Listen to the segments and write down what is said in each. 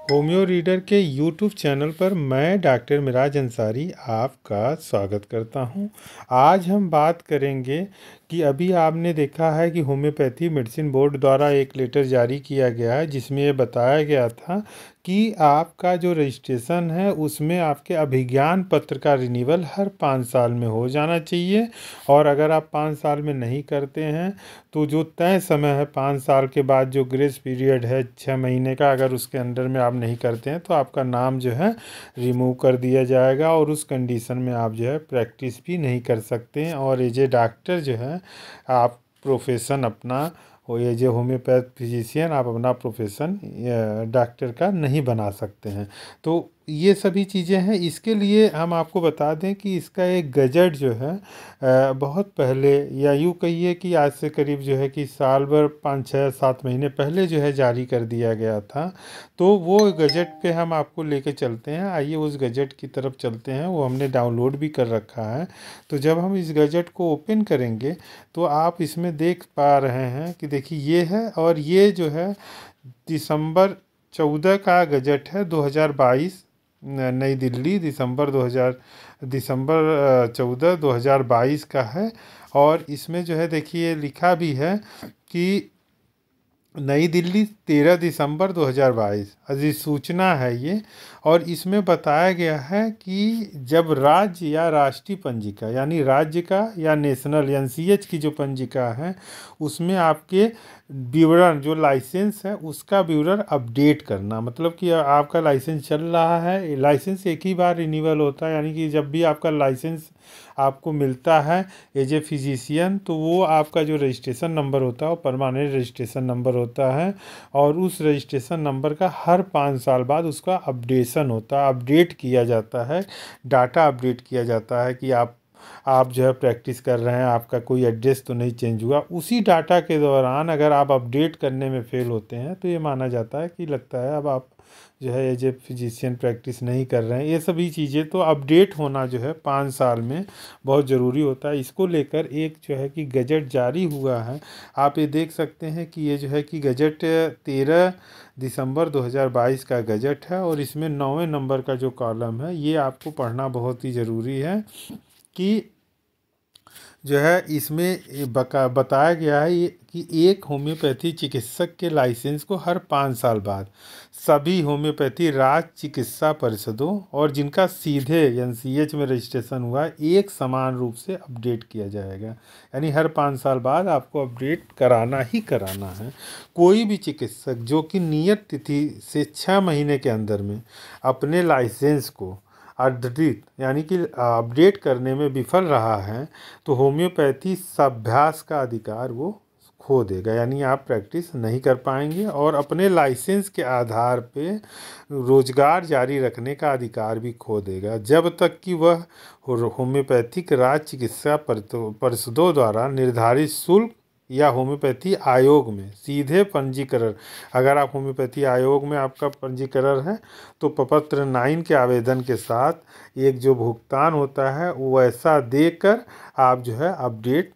Homeo reader के YouTube channel पर मैं डॉक्टर मिराज अंसारी आपका स्वागत करता हूं। आज हम बात करेंगे कि अभी आपने देखा है कि होम्योपैथी मेडिसिन बोर्ड द्वारा एक लेटर जारी किया गया है जिसमें ये बताया गया था कि आपका जो रजिस्ट्रेशन है उसमें आपके अभिज्ञान पत्र का रिन्यूअल हर 5 साल में हो जाना चाहिए। और अगर आप 5 साल में नहीं करते हैं तो जो तय समय है 5 साल के बाद जो ग्रेस पीरियड है 6 महीने का, अगर उसके अंदर में आप नहीं करते हैं तो आपका नाम जो है रिमूव कर दिया जाएगा और उस कंडीशन में आप जो है प्रैक्टिस भी नहीं कर सकते हैं। और एज ए डॉक्टर जो है आप प्रोफेशन अपना वो एज ए होम्योपैथ फिजिशियन आप अपना प्रोफेशन डॉक्टर का नहीं बना सकते हैं। तो ये सभी चीज़ें हैं। इसके लिए हम आपको बता दें कि इसका एक गजट जो है बहुत पहले, या यूँ कहिए कि आज से करीब जो है कि साल भर 5-6-7 महीने पहले जो है जारी कर दिया गया था। तो वो गजट पे हम आपको लेके चलते हैं। आइए उस गजट की तरफ चलते हैं, वो हमने डाउनलोड भी कर रखा है। तो जब हम इस गजट को ओपन करेंगे तो आप इसमें देख पा रहे हैं कि देखिए ये है, और ये जो है दिसंबर 14 का गजट है 2022, नई दिल्ली, दिसंबर 14 2022 का है। और इसमें जो है देखिए लिखा भी है कि नई दिल्ली 13 दिसंबर 2022 अधिसूचना है ये। और इसमें बताया गया है कि जब राज्य या राष्ट्रीय पंजिका यानी राज्य का या नेशनल एनसीएच की जो पंजिका है उसमें आपके विवरण जो लाइसेंस है उसका विवरण अपडेट करना, मतलब कि आपका लाइसेंस चल रहा है। लाइसेंस एक ही बार रिन्यूअल होता है, यानी कि जब भी आपका लाइसेंस आपको मिलता है एज ए फिजिशियन तो वो आपका जो रजिस्ट्रेशन नंबर होता है वो परमानेंट रजिस्ट्रेशन नंबर होता है। और उस रजिस्ट्रेशन नंबर का हर 5 साल बाद उसका अपडेशन होता है, अपडेट किया जाता है, डाटा अपडेट किया जाता है कि आप जो है प्रैक्टिस कर रहे हैं, आपका कोई एड्रेस तो नहीं चेंज हुआ। उसी डाटा के दौरान अगर आप अपडेट करने में फेल होते हैं तो ये माना जाता है कि लगता है अब आप जो है एज ए फिजिशियन प्रैक्टिस नहीं कर रहे हैं। ये सभी चीज़ें तो अपडेट होना जो है 5 साल में बहुत ज़रूरी होता है। इसको लेकर एक जो है कि गजट जारी हुआ है, आप ये देख सकते हैं कि ये जो है कि गजट 13 दिसंबर 2022 का गजट है। और इसमें 9वें नंबर का जो कॉलम है ये आपको पढ़ना बहुत ही ज़रूरी है कि जो है इसमें बताया गया है कि एक होम्योपैथी चिकित्सक के लाइसेंस को हर 5 साल बाद सभी होम्योपैथी राज्य चिकित्सा परिषदों और जिनका सीधे एनसीएच में रजिस्ट्रेशन हुआ है एक समान रूप से अपडेट किया जाएगा। यानी हर 5 साल बाद आपको अपडेट कराना ही कराना है। कोई भी चिकित्सक जो कि नियत तिथि से 6 महीने के अंदर में अपने लाइसेंस को अद्यतित यानी कि अपडेट करने में विफल रहा है तो होम्योपैथी अभ्यास का अधिकार वो खो देगा, यानी आप प्रैक्टिस नहीं कर पाएंगे और अपने लाइसेंस के आधार पे रोजगार जारी रखने का अधिकार भी खो देगा जब तक कि वह होम्योपैथिक राज्य चिकित्सा परिषदों द्वारा निर्धारित शुल्क या होम्योपैथी आयोग में सीधे पंजीकरण, अगर आप होम्योपैथी आयोग में आपका पंजीकरण है तो प्रपत्र 9 के आवेदन के साथ एक जो भुगतान होता है वो ऐसा देकर आप जो है अपडेट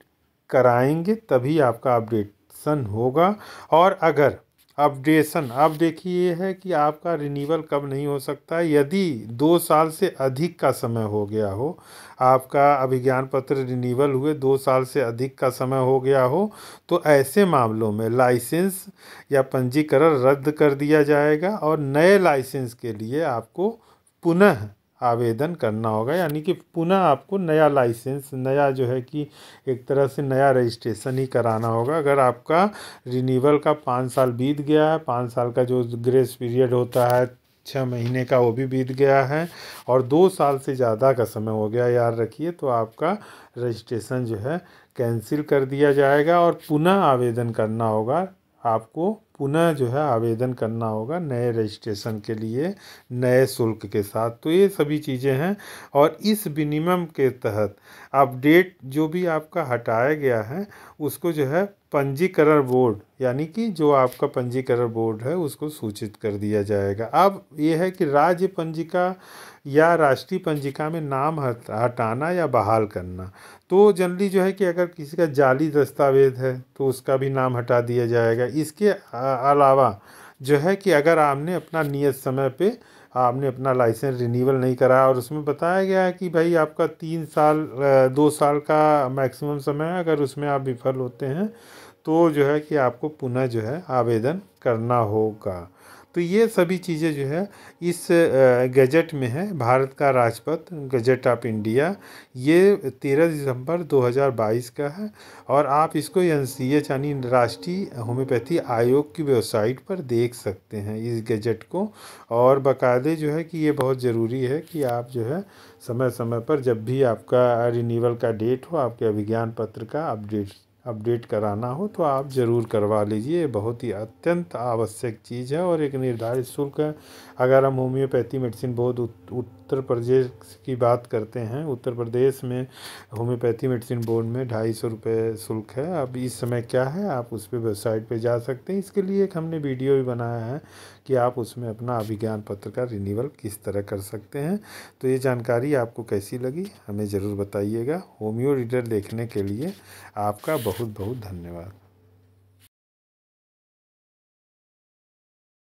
कराएंगे तभी आपका अपडेशन होगा। और अगर अपडेशन, अब देखिए ये है कि आपका रिन्यूअल कब नहीं हो सकता, यदि 2 साल से अधिक का समय हो गया हो, आपका अभिज्ञान पत्र रिन्यूअल हुए 2 साल से अधिक का समय हो गया हो तो ऐसे मामलों में लाइसेंस या पंजीकरण रद्द कर दिया जाएगा और नए लाइसेंस के लिए आपको पुनः आवेदन करना होगा। यानी कि पुनः आपको नया लाइसेंस, नया जो है कि एक तरह से नया रजिस्ट्रेशन ही कराना होगा। अगर आपका रिन्यूअल का 5 साल बीत गया है, 5 साल का जो ग्रेस पीरियड होता है 6 महीने का वो भी बीत गया है और 2 साल से ज़्यादा का समय हो गया, याद रखिए, तो आपका रजिस्ट्रेशन जो है कैंसिल कर दिया जाएगा और पुनः आवेदन करना होगा। आपको पुनः जो है आवेदन करना होगा नए रजिस्ट्रेशन के लिए नए शुल्क के साथ। तो ये सभी चीज़ें हैं और इस विनिमय के तहत अपडेट जो भी आपका हटाया गया है उसको जो है पंजीकरण बोर्ड, यानी कि जो आपका पंजीकरण बोर्ड है उसको सूचित कर दिया जाएगा। अब ये है कि राज्य पंजिका या राष्ट्रीय पंजिका में नाम हटाना या बहाल करना, तो जनरली जो है कि अगर किसी का जाली दस्तावेज है तो उसका भी नाम हटा दिया जाएगा। इसके अलावा जो है कि अगर आपने अपना नियत समय पे आपने अपना लाइसेंस रिन्यूअल नहीं कराया और उसमें बताया गया है कि भाई आपका 3 साल 2 साल का मैक्सिमम समय है, अगर उसमें आप विफल होते हैं तो जो है कि आपको पुनः जो है आवेदन करना होगा। तो ये सभी चीज़ें जो है इस गजट में है, भारत का राजपत्र गजट ऑफ इंडिया। ये 13 दिसंबर 2022 का है और आप इसको NCH यानी राष्ट्रीय होम्योपैथी आयोग की वेबसाइट पर देख सकते हैं इस गजट को। और बाकायदे जो है कि ये बहुत ज़रूरी है कि आप जो है समय समय पर जब भी आपका रिन्यूअल का डेट हो, आपके अभिज्ञान पत्र का अपडेट कराना हो तो आप ज़रूर करवा लीजिए। ये बहुत ही अत्यंत आवश्यक चीज़ है और एक निर्धारित शुल्क है। अगर हम homeopathy medicine board Uttar Pradesh की बात करते हैं, उत्तर प्रदेश में होम्योपैथी मेडिसिन बोर्ड में 250 रुपये शुल्क है। अब इस समय क्या है, आप उस पर वेबसाइट पे जा सकते हैं। इसके लिए एक हमने वीडियो भी बनाया है कि आप उसमें अपना अभिज्ञान पत्र का रिन्यूअल किस तरह कर सकते हैं। तो ये जानकारी आपको कैसी लगी हमें ज़रूर बताइएगा। होम्यो रीडर देखने के लिए आपका बहुत बहुत धन्यवाद।